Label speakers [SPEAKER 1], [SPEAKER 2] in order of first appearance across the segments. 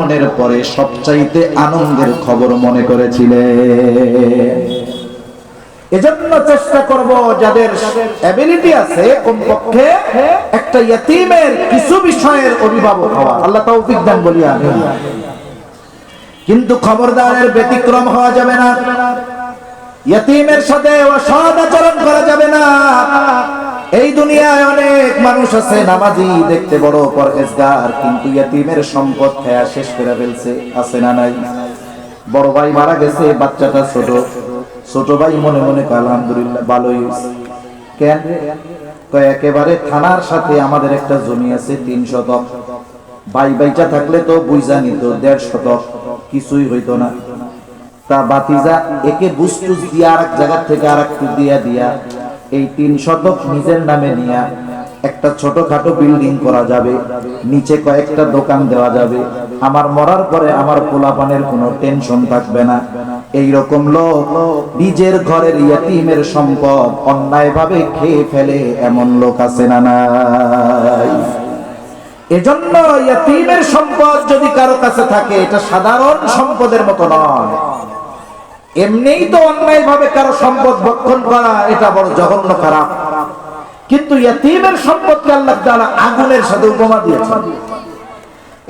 [SPEAKER 1] দাফনের পরে সবচাইতে আনন্দের খবর মনে করেছিলেন। এজন্য চেষ্টা করব যাদের এবিলিটি আছে কমপক্ষে একটা ইয়তীমের কিছু বিষয়ের অভিভাবক হওয়া। আল্লাহ তৌফিক দান বলি আমিন। কিন্তু খবরদারের ব্যতিক্রম হওয়া যাবে না, ইয়তীমের সাথে অসৎ আচরণ করা যাবে না। এই দুনিয়ায় অনেক মানুষ আছে নামাজি, দেখতে বড় পরহেজগার, কিন্তু ইয়তীমের সম্পদ খেয়া শেষ করে ফেলছে। আছে না নাই? বড় ভাই মারা গেছে, বাচ্চাটা ছোট, ছোট ভাই মনে মনে কয় আলহামদুলিল্লাহ ভালোই হয়েছে। কেন? কয় একেবারে থানার সাথে আমাদের একটা জমি আছে 3 শতক, ভাই বাইচা থাকলে তো বুঝা নিত 1.5 শতক, কিছুই হইতো না। তা বাতিজা একে বুঝটুস দিয়া আর এক জায়গা থেকে আর একটু দিয়া এই 3 শতক নিজের নামে নিয়া একটা ছোটখাটো বিল্ডিং করা যাবে, নিচে কয়েকটা দোকান দেওয়া যাবে, আমার মরার পরে আমার পোলাপানের কোনো টেনশন থাকবে না। এইরকম লোক নিজের ঘরের ইয়তীমের সম্পদ অন্যায়ভাবে খেয়ে ফেলে, এমন লোক আছে না নাই? এজন্য ইয়তীমের সম্পদ যদি কারো কাছে থাকে, এটা সাধারণ সম্পদের মতো নয়। এমনিই তো অন্যায়ভাবে কারো সম্পদ ভক্ষণ করা এটা বড় জঘন্য খারাপ, কিন্তু ইয়তীমের সম্পদকে আল্লাহ তাআলা আগুনের সাথে উপমা দিয়েছেন।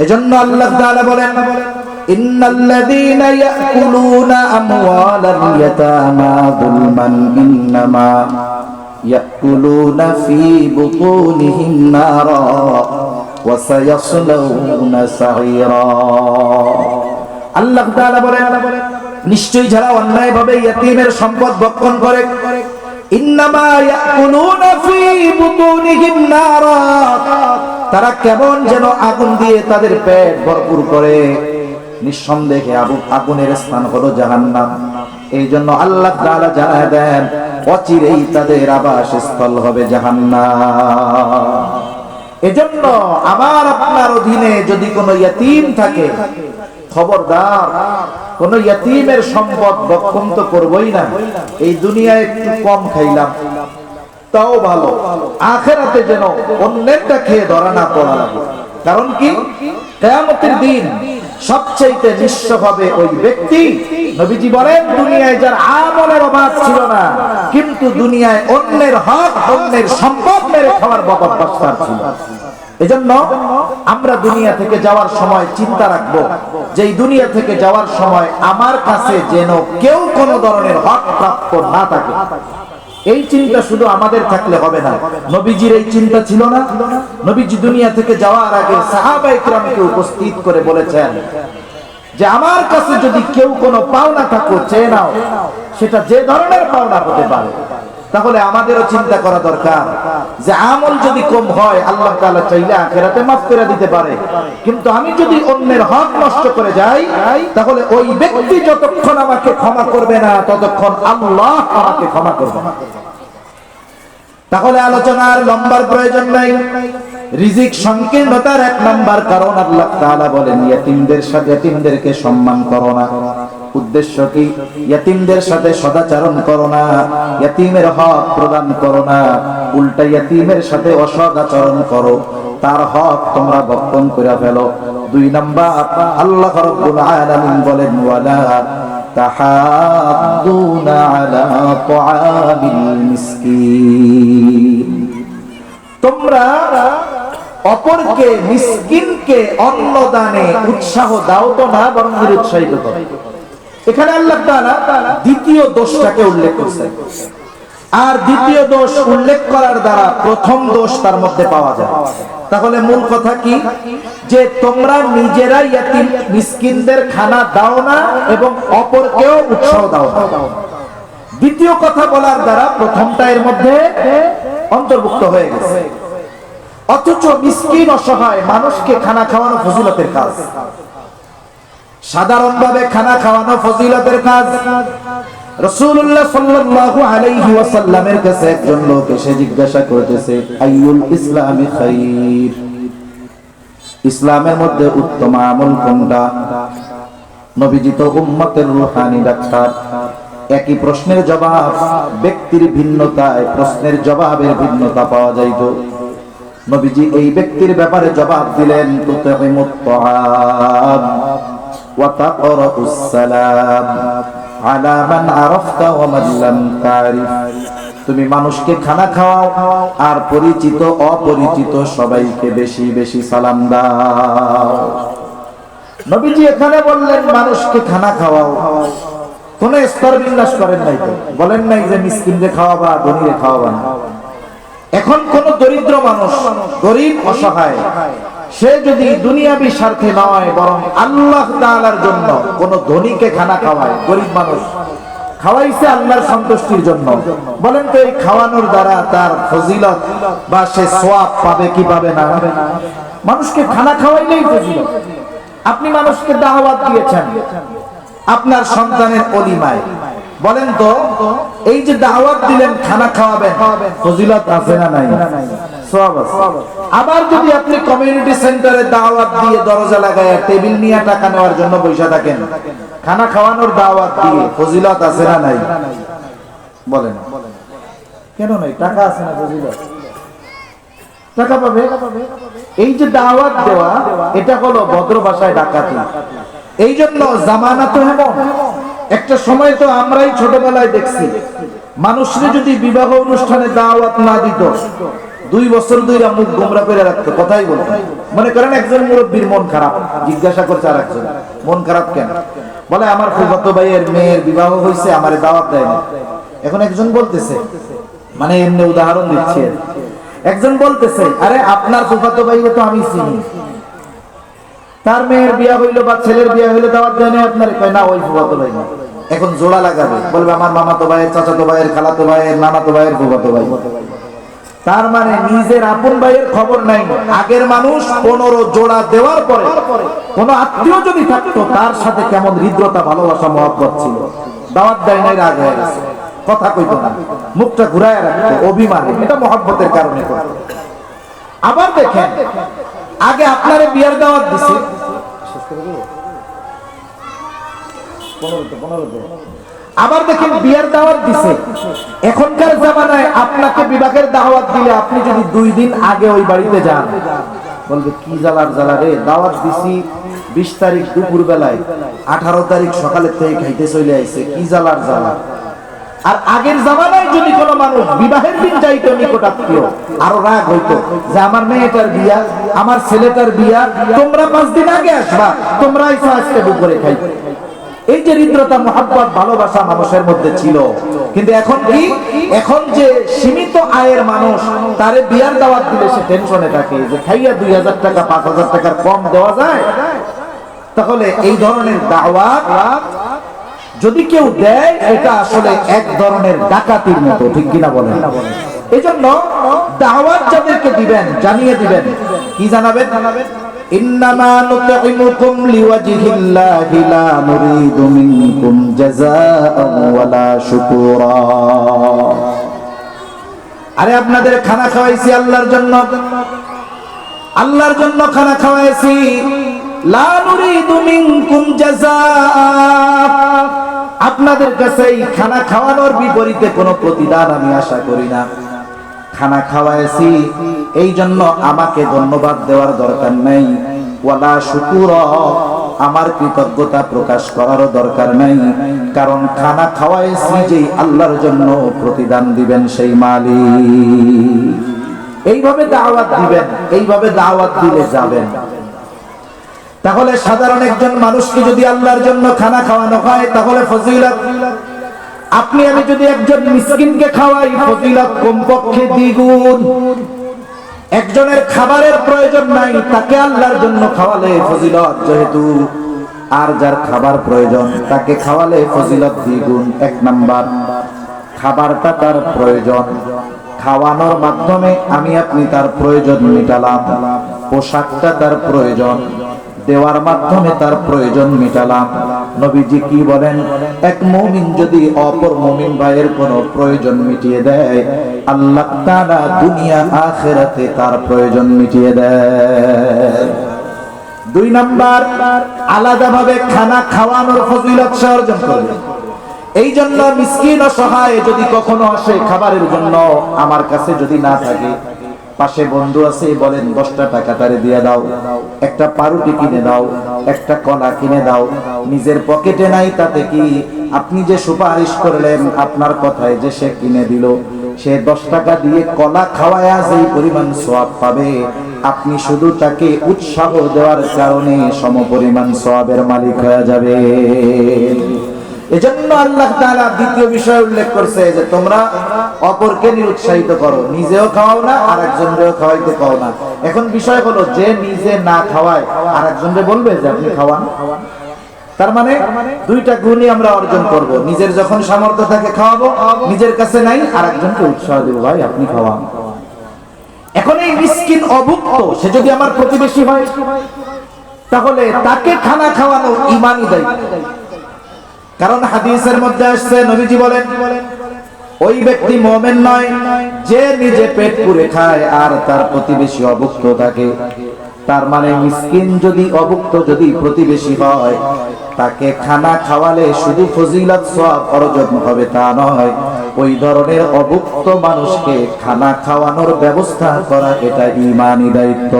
[SPEAKER 1] এজন্য আল্লাহ তাআলা বলেন, ইন্নাল্লাযীনা ইয়াকুলুনা আমওয়ালাল ইয়াতামা যুলমান ইন্নামা ইয়াকুলুনা ফী বুতুনিহিম নারা ওয়া সায়াসলাউনা সাঈরা। আল্লাহ তাআলা বলেন, নিশ্চয়ই যারা অন্যায়ভাবে ইয়তীমের সম্পদ ভক্ষণ করে, ইন্নামা ইয়াকুলুনা ফী বুতুনিহিম নারা, তারা কেমন যেন আগুন দিয়ে তাদের পেট ভরপুর করে। নিঃসন্দেহে আগুনের স্থান হলো জাহান্নাম। এই জন্য আল্লাহ তাআলা জানায় দেন, অচিরেই তাদের আবাসস্থল হবে জাহান্নাম। এজন্য আমার আপনার অধীনে যদি কোনো ইয়তীম থাকে, খবরদার কোন ইয়তীমের সম্পদ ভক্ষণ তো করবই না। এই দুনিয়ায় একটু কম খাইলাম তাও ভালো, আখিরাতে যেন অন্যেরটা খেয়ে ধরা না পড়া লাগে। কারণ কি? কিয়ামতের দিন সবচেয়ে নিঃস্ব হবে ওই ব্যক্তি। নবীজি বলেন, দুনিয়ায় যার আমলের অভাব ছিল না, কিন্তু দুনিয়ায় অন্যের হক, অন্যের সম্পদ মেরে খাওয়ার বদভ্যাস ছিল। এজন্য আমরা দুনিয়া থেকে যাওয়ার সময় চিন্তা রাখবো যে এই দুনিয়া থেকে যাওয়ার সময় আমার কাছে যেন কেউ কোনো ধরনের হক প্রাপ্ত না থাকে। এই চিন্তা শুধু আমাদের থাকলে হবে না। নবীজির এই চিন্তা ছিল না? নবীজি দুনিয়া থেকে যাওয়ার আগে সাহাবায়ে কিরামকে উপস্থিত করে বলেছেন যে আমার কাছে যদি কেউ কোনো পাওনা থাকো চেয়ে নাও, সেটা যে ধরনের পাওনা হতে পারে। তাহলে আমাদেরও চিন্তা করা দরকার যে আমল যদি কম হয়, আল্লাহ তাআলা চাইলে আখিরাতে মাফ করে দিতে পারে, কিন্তু আমি যদি অন্যের হক নষ্ট করে যাই, তাহলে ওই ব্যক্তি যতক্ষণ আমাকে ক্ষমা করবে না, ততক্ষণ আল্লাহ আমাকে ক্ষমা করবে না। তাহলে আলোচনার লম্বার প্রয়োজন নাই। রিজিক সংকীর্ণতার 1 নাম্বার কারণ আল্লাহ তাআলা বলেন, ইয়তীমদের সাথে ইয়তীমদেরকে সম্মান করো না। উদ্দেশ্য কি? ইয়তীমদের সাথে সদাচরণ করো না, ইয়তীমের হক প্রদান করো না, উল্টা ইয়তীমের সাথে অসদাচরণ করো, তার হক তোমরা ভক্ষণ করে ফেলো। 2 নাম্বার আল্লাহ রাব্বুল আলামিন বলেন, ওয়ালা তাহাদ্দুনা আলা তুআমিল মিসকিন, তোমরা অপরকে মিসকিনকে অন্ন দানে উৎসাহ দাও তো না, বরং নিরুৎসাহিত করো। এখানে আল্লাহ তাআলা দ্বিতীয় দোষটাকে উল্লেখ করছেন। আর দ্বিতীয় দোষ উল্লেখ করার দ্বারা প্রথম দোষ তার মধ্যে পাওয়া যায়। তাহলে মূল কথা কি? যে তোমরা নিজেরা ইয়তীম মিসকিনদের খানা দাও না এবং অপরকেও উৎসাহ দাও না। দ্বিতীয় কথা বলার দ্বারা প্রথমটা এর মধ্যে অন্তর্ভুক্ত হয়ে গেছে। অথচ মিসকিন অসহায় মানুষকে খানা খাওয়ানো ফজিলতের কাজ। সাধারণভাবে খানা খাওয়ানো ফজিলতের কাজ। রাসূলুল্লাহ সাল্লাল্লাহু আলাইহি ওয়াসাল্লামের কাছে একজন লোক এসে জিজ্ঞাসা করতেছে, আইয়ুল ইসলামি খায়র, ইসলামের মধ্যে উত্তম আমল কোনটা? নবীজি তো উম্মতের রূহানি ডাক্তার। একই প্রশ্নের জবাব ব্যক্তির ভিন্নতায় প্রশ্নের জবাবের ভিন্নতা পাওয়া যাইত। নবীজি এই ব্যক্তির ব্যাপারে জবাব দিলেন, তুতিমুত তাআম, ওয়া তাকরাউস সালাম আলা মান আরাফতা ওয়া মান লাম তারিফ। তুমি মানুষকে খানা খাওয়াও আর পরিচিত অপরিচিত সবাইকে বেশি বেশি সালাম দাও। নবীজি এখানে বললেন মানুষকে খানা খাওয়াও, কোন স্তর বিন্যাস করেন নাই তো, বলেন নাই যে মিসকিনকে খাওয়াবা ধনীরে খাওয়াবা না। এখন কোন দরিদ্র মানুষ, গরিব অসহায়, সে যদি দুনিয়াবি স্বার্থে নয় বরং আল্লাহ তাআলার জন্য কোন ধনীকে খানা খাওয়ায়, গরিব মানুষ খাওয়াইছে আল্লাহর সন্তুষ্টির জন্য, বলেন তো এই খাওয়ানোর দ্বারা তার ফজিলত বা সে সওয়াব পাবে কি পাবে না? মানুষকে খানা খাওয়াইলেই ফজিলত। আপনি মানুষকে দাওয়াত দিয়েছেন আপনার সন্তানের ওলিমায়, বলেন তো এই যে দাওয়াত দিলেন খানা খাওয়াবেন, ফজিলত আছে না নাই? সওয়াব আছে। আবার যদি আপনি কমিউনিটি সেন্টারে দাওয়াত দিয়ে দরজা লাগায় টেবিল নিয়ে টাকা নেওয়ার জন্য বসে থাকেন, খানা খাওয়ানোর দাওয়াত দিয়ে ফজিলত আছে না নাই? বলেন কেন নাই? টাকা আছে না, ফজিলত টাকা পাবে। এই যে দাওয়াত দেওয়া, এটা হলো ভদ্র ভাষায় ডাকাতি। এই জন্য জামানা তো এমন, একটা সময় তো আমরাই ছোটবেলায় দেখছি মানুষরে যদি বিবাহ অনুষ্ঠানে দাওয়াত না দিত 2 বছর ধরে মুখ গোমরা করে রাখতো, কথাই বলতো। মনে করেন একজন মুরব্বীর মন খারাপ, জিজ্ঞাসা করছে আর একজন মন খারাপ কেন? বলে আমার ফুফাতো ভাইয়ের মেয়ের বিবাহ হয়েছে, আমারে দাওয়াত দেয় না। এখন একজন বলতেছে, মানে এমনি উদাহরণ দিচ্ছে, একজন বলতেছে আরে আপনার ফুফাতো ভাইকে তো আমি চিনি, তার মেয়ের বিয়া হইলো বা ছেলের বিয়া হইলো দাওয়াত দেয় না আপনার? কয় না, ওই ফুফাতো ভাই না। এখন জোড়া লাগাবে, বলবে আমার মামাতো ভাইয়ের, চাচাতো ভাইয়ের, খালাতো ভাইয়ের, নানাতো ভাইয়ের ফুফাতো ভাই। তার মানে নিজের আপন ভাইয়ের খবর নাই। আগের মানুষ 15 জোড়া দেওয়ার পরে কোন আত্মীয় যদি থাকতো তার সাথে কেমন হৃদ্রতা, ভালোবাসা, মহব্বত ছিল। দাওয়াত দেয় নাই, রাগ হয়ে গেছে, কথা কইতো না, মুখটা ঘুরায় রাখতো, অভিমানে। এটা মহব্বতের কারণে করতো। আবার দেখেন আগে আপনারে বিয়ার দাওয়াত দিছে, আবার দেখেন বিয়ার দাওয়াত দিছে। এখনকার জামানায় আপনাকে বিবাহের দাওয়াত দিলে আপনি যদি 2 দিন আগে ওই বাড়িতে যান, বলবে কি জ্বালার জ্বালা রে, দাওয়াত দিছি 20 তারিখ দুপুর বেলায়, 18 তারিখ সকালের থেকে খাইতে চলে আইছে, কি জ্বালার জ্বালা। আর আগের জামানায় যদি কোনো মানুষ বিবাহের দিন যাইতো নিকট আত্মীয়, আরো রাগ হইতো যে আমার মেয়েটার বিয়া, আমার ছেলেটার বিয়া, তোমরা 5 দিন আগে আসবা, তোমরা এসে আজকে দুপুরে খাইবে। এই যে হৃদ্রতা, মহব্বত, ভালোবাসা মানুষের মধ্যে ছিল। কিন্তু এখন কি, এখন যে সীমিত আয়ের মানুষ, তারে বিয়ার দাওয়াত দিলে সে টেনশনে থাকে যে খাইয়া 2000 টাকা 5000 টাকার কম দেওয়া যায়। তাহলে এই ধরনের দাওয়াত যদি কেউ দেয়, এটা আসলে এক ধরনের ডাকাতির মতো, ঠিক কিনা বলেন? এই জন্য দাওয়াত যাদেরকে দিবেন জানিয়ে দিবেন, কি জানাবেন? ইন্নামা নুতঈমুকুম লিওয়াজহিল্লাহি লা নুরিদু মিনকুম জাযাআন ওয়ালা শুকুরা। আরে আপনাদের খানা খাওয়াইছি আল্লাহর জন্য, আল্লাহর জন্য খানা খাওয়াইছি। লা নুরিদু মিনকুম জাযাআ, আপনাদের কাছে এই খানা খাওয়ানোর বিপরীতে কোনো প্রতিদান আমি আশা করি না। খানা খাওয়াইছি এই জন্য আমাকে ধন্যবাদ দেওয়ার দরকার নাই, ওয়ালা শুকুরা, আমার কৃতজ্ঞতা প্রকাশ করারও দরকার নাই। কারণ খানা খাওয়াইছি যেই আল্লাহর জন্য, প্রতিদান দিবেন সেই মালিক। এইভাবে দাওয়াত দিবেন, এইভাবে দাওয়াত দিলে যাবেন। তাহলে সাধারণ একজন মানুষকে যদি আল্লাহর জন্য খানা খাওয়ানো হয় তাহলে ফজিলত। আপনি আমি যদি একজন মিসকিনকে খাওয়াই, ফজিলত কমপক্ষে দ্বিগুণ। একজনের খাবারের প্রয়োজন নাই, তাকে আল্লাহর জন্য খাওয়ালে ফজিলত যেহেতু, আর যার খাবার প্রয়োজন তাকে খাওয়ালে ফজিলত দ্বিগুণ। 1 নাম্বার, খাবারটা তার প্রয়োজন, খাওয়ানোর মাধ্যমে আমি আপনি তার প্রয়োজন মিটালাম। পোশাকটা তার প্রয়োজন, দেওয়ার মাধ্যমে তার প্রয়োজন মিটালাম। নবীজি কি বলেন? এক মুমিন যদি অপর মুমিন ভাইয়ের কোনো প্রয়োজন মিটিয়ে দেয়, আল্লাহ তাআলা দুনিয়া আখিরাতে তার প্রয়োজন মিটিয়ে দেয়। 2 নাম্বার, আলাদাভাবে খানা খাওয়ানোর ফজিলত সে অর্জন করবে। এই জন্য মিসকিন অসহায় যদি কখনো আসে খাবারের জন্য, আমার কাছে যদি না থাকে, পাশে বন্ধু আছে, বলেন 10টা টাকা তারে দিয়ে দাও, একটা পাউরুটি কিনে দাও, একটা কলা কিনে দাও। নিজের পকেটে নাই তাতে কি, আপনি যে সুপারিশ করলেন আপনার কথায় যে সে কিনে দিল, সে 10 টাকা দিয়ে কলা খাওয়ায়া যেই পরিমাণ সওয়াব পাবে, আপনি শুধু তাকে উৎসাহ দেওয়ার কারণে সমপরিমাণ সওয়াবের মালিক হয়ে যাবে। এজন্য আল্লাহ তাআলা দ্বিতীয় বিষয় উল্লেখ করছে যে তোমরা অপরকে নিরুৎসাহিত করো, নিজেও খাওয়াও না, আরেকজনকেও খাওয়াইতে পাও না। এখন বিষয় হলো, যে নিজে না খাওয়ায় আরেকজনকে বলবে যে আপনি খাওয়ান। তার মানে দুইটা গুণই আমরা অর্জন করব। নিজের যখন সামর্থ্য থাকে খাওয়াবো, নিজের কাছে নাই আরেকজনকে উৎসাহ দেব, ভাই আপনি খাওয়ান। এখন এই মিসকিন অভুক্ত সে যদি আমার প্রতিবেশী হয়, তাহলে তাকে খানা খাওয়ানো ঈমানি দায়িত্ব। কারণ হাদিসের মধ্যে আসছে, নবীজি বলেন ওই ব্যক্তি মুমিন নয় যে নিজে পেট পুরে খায় আর তার প্রতিবেশী অভুক্ত থাকে। তার মানে মিসকিন যদি অভুক্ত যদি প্রতিবেশী হয়, তাকে খানা খাওয়ালে শুধু ফজিলত সওয়াব অর্জন হবে তা নয়, ওই ধরনের অভুক্ত মানুষকে খানা খাওয়ানোর ব্যবস্থা করা এটা ঈমানি দায়িত্ব।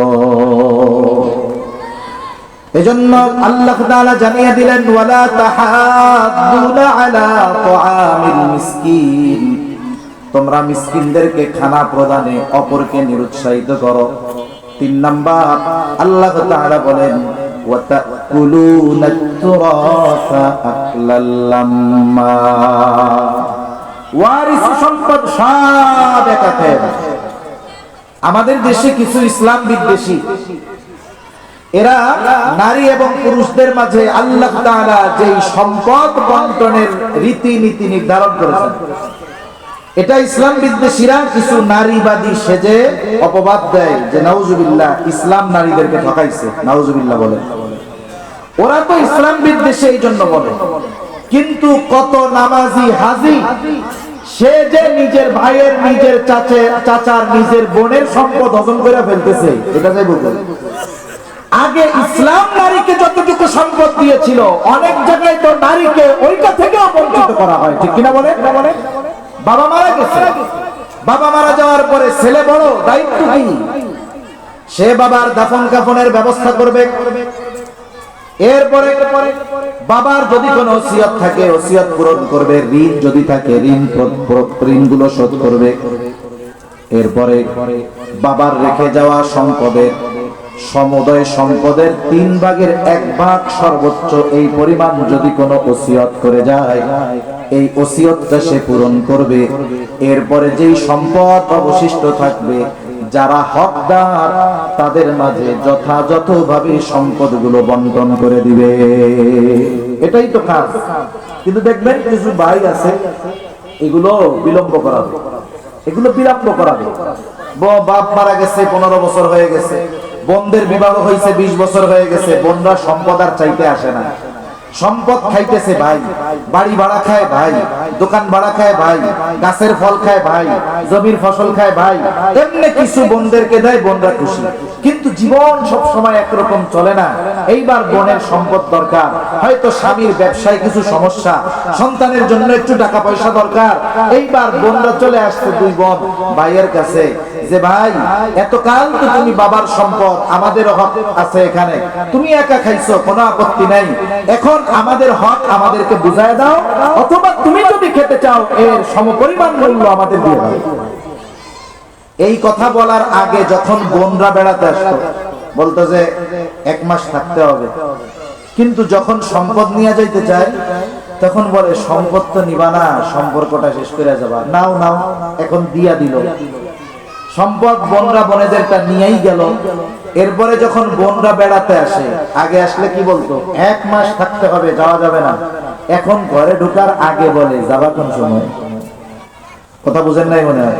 [SPEAKER 1] এজন্য আল্লাহ তাআলা জানিয়ে দিলেন, ওয়ালা তাহাদ্দুনা আলা তুআমিল মিসকিন, তোমরা মিসকিনদেরকে খানা প্রদানে অপরকে নিরুৎসাহিত করো। 3 নাম্বার আল্লাহ তাআলা বলেন, ওয়া তাকুলুনা তুরাসা আকলাল লাম্মা, ওয়ারিস সম্পদ সব একাতে। আমাদের দেশে কিছু ইসলাম বিদ্বেষী, এরা নারী এবং পুরুষদের মাঝে আল্লাহ তাআলা যেই সম্পদ বন্টনের রীতিনীতি নির্ধারণ করেছেন, এটা ইসলাম বিদ্বেষীরা কিছু নারীবাদী সেজে অপবাদ দেয় যে নাউজুবিল্লাহ ইসলাম নারীদেরকে ঠকাইছে, নাউজুবিল্লাহ বলে। ওরা তো ইসলাম বিদ্বেষী এই জন্য বলে, কিন্তু কত নামাজি হাজি সে যে নিজের ভাইয়ের, নিজের চাচার, নিজের বোনের সম্পদ হজম করে ফেলতেছে, এটা যাই বলতে। আগে ইসলাম নারীকে যতটুকু সম্পদ দিয়েছিল, অনেক জায়গায় তো নারীকে ওইটা থেকেও বঞ্চিত করা হয়, ঠিক কিনা বলে? বাবা মারা গেছে, বাবা মারা যাওয়ার পরে ছেলে বড়, দায়িত্ব কি? সে বাবার দাফন কাফনের ব্যবস্থা করবে। এরপরে বাবার যদি কোনো ওসিয়ত থাকে ওসিয়ত পূরণ করবে, ঋণ যদি থাকে ঋণগুলো শোধ করবে। এরপরে বাবার রেখে যাওয়া সম্পদের, সমুদয় সম্পদের 3 ভাগের 1 ভাগ সর্বোচ্চ এই পরিমাণ যদি কোনো ওসিয়ত করে যায়, এই ওসিয়তটা সে পূরণ করবে। এরপরে যেই সম্পদ অবশিষ্ট থাকবে, যারা হকদার তাদের মাঝে যথাযথভাবে সম্পদগুলো বন্টন করে দিবে। এটাই তো কাজ। কিন্তু দেখবেন কিছু ভাই আছে, এগুলো বিলম্ব করাবে, এগুলো বিলম্ব করাবে। বাপ মারা গেছে 15 বছর হয়ে গেছে, বোনদের বিবাহ হয়েছে 20 বছর হয়ে গেছে, বোনরা সম্পদ আর চাইতে আসে না। সম্পদ খাইতেছে ভাই, বাড়ি ভাড়া খায় ভাই, দোকান ভাড়া খায় ভাই, গাছের ফল খায় ভাই, জমির ফসল খায় ভাই, এমনি কিছু বোনদেরকে দেয়, বোনরা খুশি। কিন্তু জীবন সব সময় একরকম চলে না। এইবার বোনের সম্পদ দরকার, হয়তো স্বামীর ব্যবসায় কিছু সমস্যা, সন্তানের জন্য একটু টাকা পয়সা দরকার। এইবার বোনরা চলে আসছে 2 বোন ভাইয়ের কাছে যে ভাই এতকাল তো তুমি বাবার সম্পদ, আমাদের হক আছে এখানে, তুমি একা খাইছো কোনো আপত্তি নাই, এখন আমাদের হক আমাদেরকে বুঝায় দাও, অথবা তুমি যদি খেতে চাও এর সমপরিমাণ মূল্য আমাদের দিয়ে দাও। এই কথা বলার আগে যখন বোনরা বেড়াতে আসতো বলতো যে 1 মাস থাকতে হবে, কিন্তু যখন সম্পদ নিয়ে যাইতে চায় তখন বলে সম্পদ তো নিবা না, সম্পর্কটা শেষ করে যাবা, নাও নাও, এখন দিয়া দিল সম্পদ। বোনরা বোনেদেরটা নিয়েই গেল। এরপরে যখন বোনরা বেড়াতে আসে, আগে আসলে কি বলতো 1 মাস থাকতে হবে, যাওয়া যাবে না। এখন ঘরে ঢোকার আগে বলে যাবা কোন সময়? কথা বুঝেন নাই মনে হয়?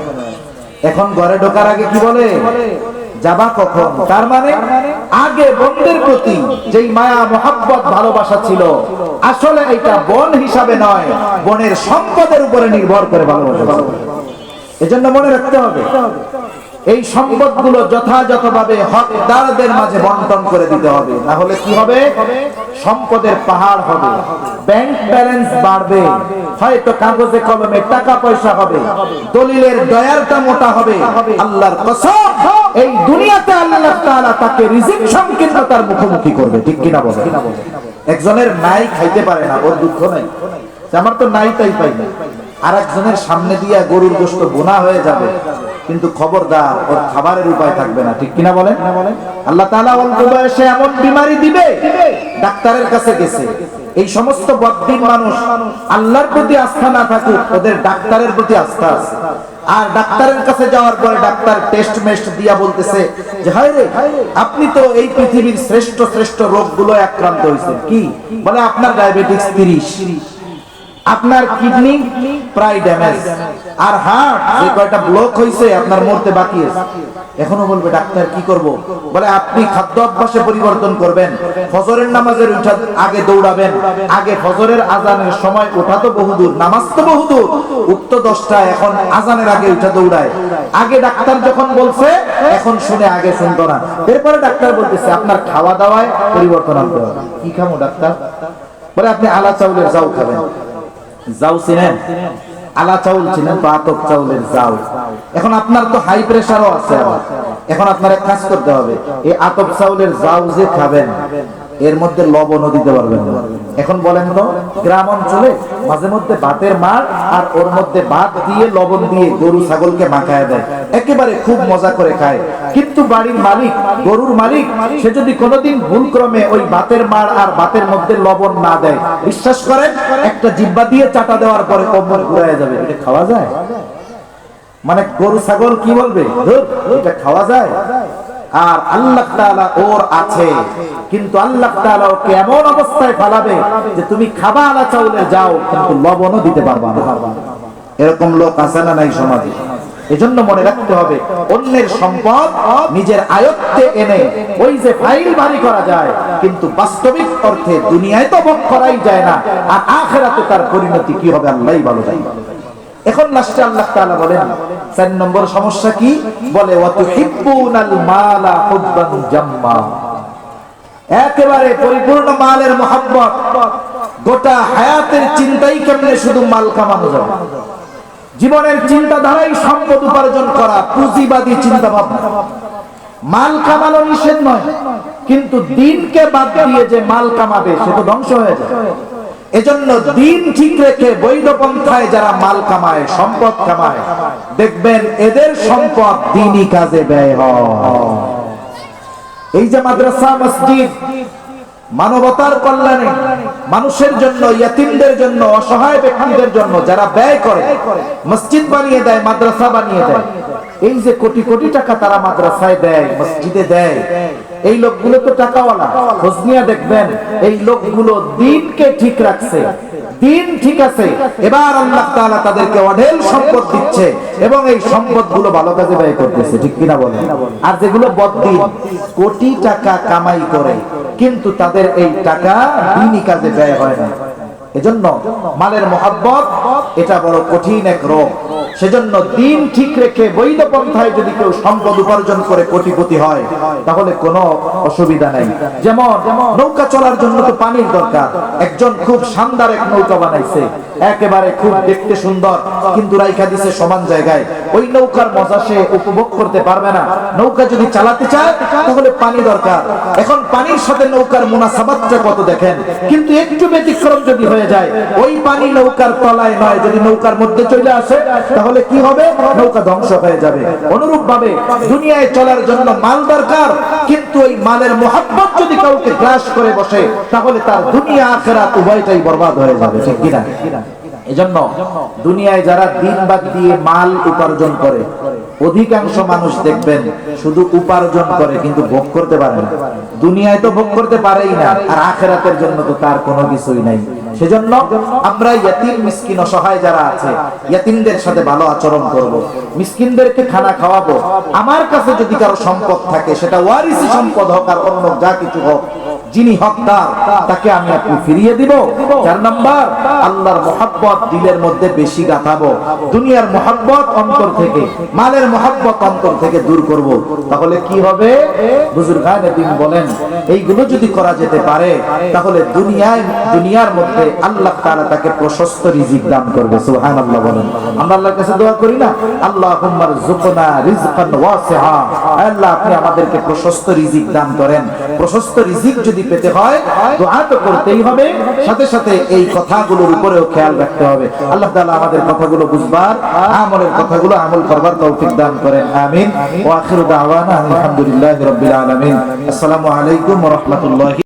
[SPEAKER 1] এখন ঘরে ঢোকার আগে কি বলে? যাবা কখন? তার মানে আগে বোনদের প্রতি যেই মায়া মোহাব্বত ভালোবাসা ছিল, আসলে এটা বোন হিসাবে নয়, বোনের সম্পদের উপরে নির্ভর করে ভালোবাসা। এজন্য মনে রাখতে হবে এই সম্পদগুলো যথাযথভাবে হকদারদের মাঝে বন্টন করে দিতে হবে, না হলে কি হবে? সম্পদের পাহাড় হবে, ব্যাংক ব্যালেন্স বাড়বে, হয়তো কাগজে কলমে টাকা পয়সা হবে, দলিলের দয়ারটা মোটা হবে। আল্লাহর কসম, এই দুনিয়াতে আল্লাহ তাআলা তাকে রিজিক সংকীর্ণতার মুখোমুখি করবে, ঠিক কিনা বলেন? একজনের নাই খাইতে পারে না, ওর দুঃখ নাই, আমার তো নাই তাই পাই না। আর একজনের সামনে দিয়া গরুর গোশত বোনা হয়ে যাবে, কিন্তু খবরদার ওর খাবারের উপায় থাকবে না, ঠিক কিনা বলেন? আল্লাহ তাআলা অল্প বয়সে এমন বিমারি দিবে, ডাক্তারের কাছে গেছে। এই সমস্ত বদ্দিন মানুষ আল্লাহর প্রতি আস্থা না থাকুক, ওদের ডাক্তারের প্রতি আস্থা আছে। আর ডাক্তারের কাছে যাওয়ার পরে ডাক্তার টেস্ট মেস্ট দিয়া বলতেছে যে হায় রে, আপনি তো এই পৃথিবীর শ্রেষ্ঠ শ্রেষ্ঠ রোগগুলো আক্রান্ত হয়েছেন। কি বলে? আপনার ডায়াবেটিস 30, আপনার কিডনি প্রায় ড্যামেজ, আর হার্ট যে কয়টা ব্লক হয়েছে আপনার মরতে বাকি আছে। এখনো বলবে ডাক্তার কি করব? বলে আপনি খাদ্য অভ্যাসে পরিবর্তন করবেন, ফজরের নামাজের উঠা আগে দৌড়াবেন, আগে ফজরের আজানের সময় ওঠা তো বহুদূর, নামাজ তো বহুদূর, উঠতো 10টায়, এখন আজানের আগে উঠা দৌড়ায়। আগে ডাক্তার যখন বলছে এখন শুনে, আগে শুনতো না। এরপরে ডাক্তার বলতেছে আপনার খাওয়া দাওয়ায় পরিবর্তন আনতে হবে। কি খাবো ডাক্তার? বলে আপনি আলা চাউলের জাউ খাবেন। জাউ চিনেন? আলা চাউল চিনেন তো? আতপ চাউলের জাউ। এখন আপনার তো হাই প্রেসারও আছে, এখন আপনার এক কাজ করতে হবে, এই আতপ চাউলের জাউ যে খাবেন এর মধ্যে লবণও দিতে পারবেন না। এখন বলেন তো, গ্রাম অঞ্চলে মাঝে মধ্যে ভাতের মার আর ওর মধ্যে ভাত দিয়ে লবণ দিয়ে গরু ছাগলকে মাখায় দেয়, একেবারে খুব মজা করে খায়। কিন্তু বাড়ির মালিক, গরুর মালিক, সে যদি কোনোদিন ভুলক্রমে ওই ভাতের মার আর ভাতের মধ্যে লবণ না দেয়, বিশ্বাস করেন একটা জিহ্বা দিয়ে চাটা দেওয়ার পরে কোমর ঘুরায় যাবে। এটা খাওয়া যায়? মানে গরু ছাগল কি বলবে, ধুর, এটা খাওয়া যায়? আর আল্লাহ তাআলা ওর আছে, কিন্তু আল্লাহ তাআলা ওকে এমন অবস্থায় ফেলাবে যে তুমি খাবা আলা চাউলে যাও, কিন্তু লবণও দিতে পারবা না। এরকম লোক আছে না নাই সমাজে? এজন্য মনে রাখতে হবে, অন্যের সম্পদ নিজের আয়ত্তে এনে ওই যে ফাইল ভারী করা যায়, কিন্তু বাস্তবিক অর্থে দুনিয়ায় তো ভোগ করাই যায় না, আর আখিরাতে তার পরিণতি কি হবে আল্লাহই ভালো জানেন। এখন লাস্টে আল্লাহ তাআলা বলেন 4 নম্বর সমস্যা কি? বলে ওয়া তুহিব্বুনাল মালা হুব্বান জাম্মা, একেবারে পরিপূর্ণ মালের মহব্বত। গোটা হায়াতের চিন্তাই কেমনে শুধু মাল কামানো যাবে, জীবনের চিন্তাধারাই সম্পদ উপার্জন করা, পুঁজিবাদী চিন্তা ভাবনা। মাল কামানো নিষেধ নয়, কিন্তু দিনকে বাদ দিয়ে যে মাল কামাবে সে তো ধ্বংস হয়ে যায়। এজন্য দিন ঠিক রেখে বৈধ পন্থায় যারা মাল কামায়, সম্পদ কামায়, দেখবেন এদের সম্পদ দ্বীনি কাজে ব্যয় হয়। এই যে মাদ্রাসা, মসজিদ মানবতার কল্যাণে, মানুষের জন্য, ইয়তিমদের জন্য, অসহায় ব্যক্তিদের জন্য যারা ব্যয় করে, মসজিদ বানিয়ে দেয়, মাদ্রাসা বানিয়ে দেয়, এই যে কোটি কোটি টাকা তারা মাদ্রাসায় দেয়, মসজিদে দেয়, এই লোকগুলো তো টাকাওয়ালা। খোঁজ নিয়ে দেখবেন এই লোকগুলো দিনকে ঠিক রাখছে, দিন ঠিক আছে। এবার আল্লাহ তাআলা তাদেরকে অঢেল সম্পদ দিচ্ছে এবং এই সম্পদগুলো ভালো কাজে ব্যয় করতেছে, ঠিক কিনা বলেন? আর যেগুলো বদ্দিন কোটি টাকা কামাই করে, কিন্তু তাদের এই টাকা দিনই কাজে ব্যয় হয় না। এজন্য মালের মহব্বত এটা বড় কঠিন এক রোগ। সেজন্য দিন ঠিক রেখে বৈধ পন্থায় যদি কেউ সম্পদ উপার্জন করে কোটিপতি হয়, তাহলে কোনো অসুবিধা নেই। যেমন নৌকা চলার জন্য তো পানির দরকার। একজন খুব শানদার এক নৌকা বানাইছে, একেবারে খুব দেখতে সুন্দর, কিন্তু রাইখা দিছে সমান জায়গায়। ওই নৌকার মজা সে উপভোগ করতে পারবে না। নৌকা যদি চালাতে চায় তাহলে পানি দরকার। এখন পানির সাথে নৌকার মুনাসাবাতটা কত দেখেন। কিন্তু একটু ব্যতিক্রম যদি হয়ে যায়, ওই পানি নৌকার তলায় নয়, যদি নৌকার মধ্যে চলে আসে তাহলে কি হবে? নৌকা ধ্বংস হয়ে যাবে। অনুরূপ ভাবে দুনিয়ায় চলার জন্য মাল দরকার, কিন্তু ওই মালের মোহাব্বত যদি কাউকে গ্রাস করে বসে, তাহলে তার দুনিয়া আখিরাত উভয়টাই বরবাদ হয়ে যাবে, ঠিক কিনা? এজন্য দুনিয়ায় যারা দিন বাদ দিয়ে মাল উপার্জন করে, অধিকাংশ মানুষ দেখবেন শুধু উপার্জন করে কিন্তু ভোগ করতে পারে না। দুনিয়ায় তো ভোগ করতে পারেই না, আর আখিরাতের জন্য তো তার কোনো কিছুই নাই। সেজন্য আমরা ইয়তিম, মিসকিন, অসহায় যারা আছে, ইয়তিমদের সাথে ভালো আচরণ করব, মিসকিনদেরকে খানা খাওয়াবো। আমার কাছে যদি কারো সম্পদ থাকে, সেটা ওয়ারিসি সম্পদ হোক আর অন্য যা কিছু হোক, যিনি হকদার তাকে আমি আপনি ফিরিয়ে দিব। 4 নাম্বার, আল্লাহর মহব্বত দিলের মধ্যে বেশি গাঁথাবো, দুনিয়ার মহব্বত অন্তর থেকে, মালের মহব্বত অন্তর থেকে দূর করব। তাহলে কি হবে? বুজুর্গানে দিন বলেন, এইগুলো যদি করা যেতে পারে তাহলে দুনিয়ার মধ্যে আল্লাহ তাআলা তাকে প্রশস্ত রিজিক দান করবে। সুবহানাল্লাহ বলেন। আমরা আল্লাহর কাছে দোয়া করি না, আল্লাহুম্মা রযুকনা রিজকান ওয়াসিআ, আল্লাহ আপনি আমাদেরকে প্রশস্ত রিজিক দান করেন। প্রশস্ত রিজিক যদি পেতে হয় দোয়া তো করতেই হবে, সাথে সাথে এই কথাগুলোর উপরেও খেয়াল রাখতে হবে। আল্লাহ তাআলা আমাদের কথাগুলো বুঝবার, আমলের কথাগুলো আমল করবার তৌফিক দান করেন। আমিন। ওয়া আখিরু দাওয়ানা আলহামদুলিল্লাহি রাব্বিল আলামিন। আসসালামু আলাইকুম ওয়া রাহমাতুল্লাহি।